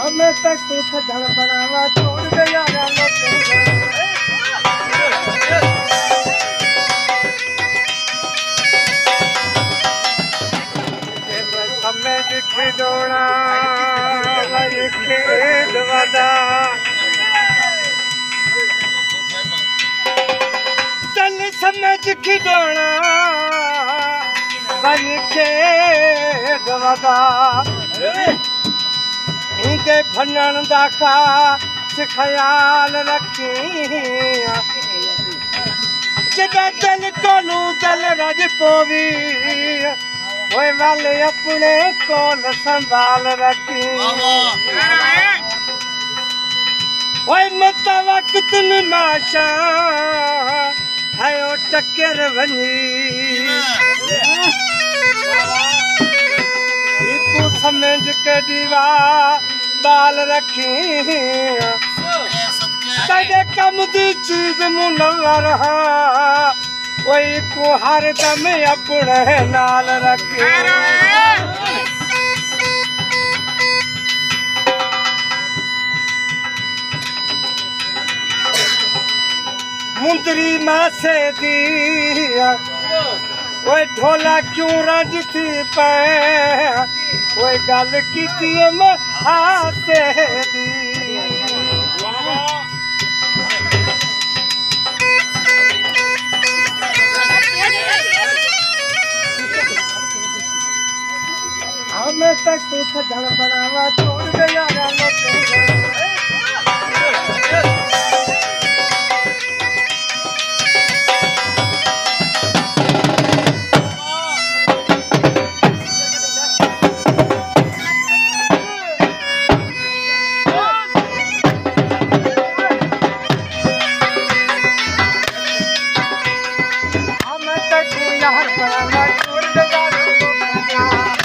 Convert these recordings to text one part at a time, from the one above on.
हमें तक तू सजन बनावा छोड़ दे यारा समझ खिडोना खेद वदा चल समझ खिडोना बन खेद वदा इंदे भनन दा खास ख्याल रखी जदा दिल कोलू दिल रज पोवी ओए वाले अपने कोल संभाल रखी ओए मत वक्त निमाशा है ओ टक्कर वनी इकू समझ के दीवा बाल रखी तेरे कम दी चीज मुनवर कोई को हर दम अपने नाल रखे मुंदरी मासे दी ओए ढोला क्यों रजती पे ओए गल कीती मैं हासे दी हमें तक तू सजन बनावा छोड़ दे यारा हमें तक तू यार बनावा छोड़ दे यारा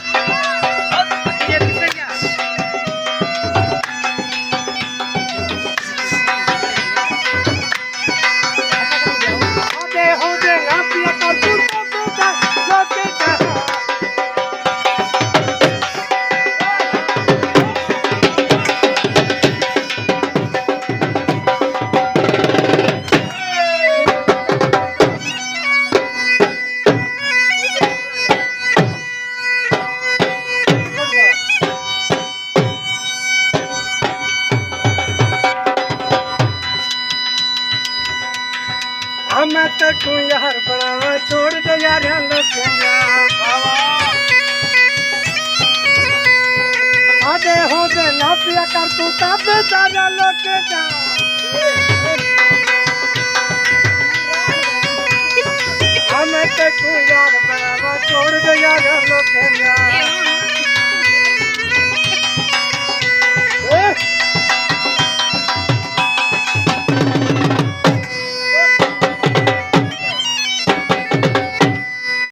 मैं तक यार बनावा छोड़ दे यार आधे हो दे ना पिया कर तू तब सारा लोग जा हमें तक यार बनावा छोड़ दे यार लोग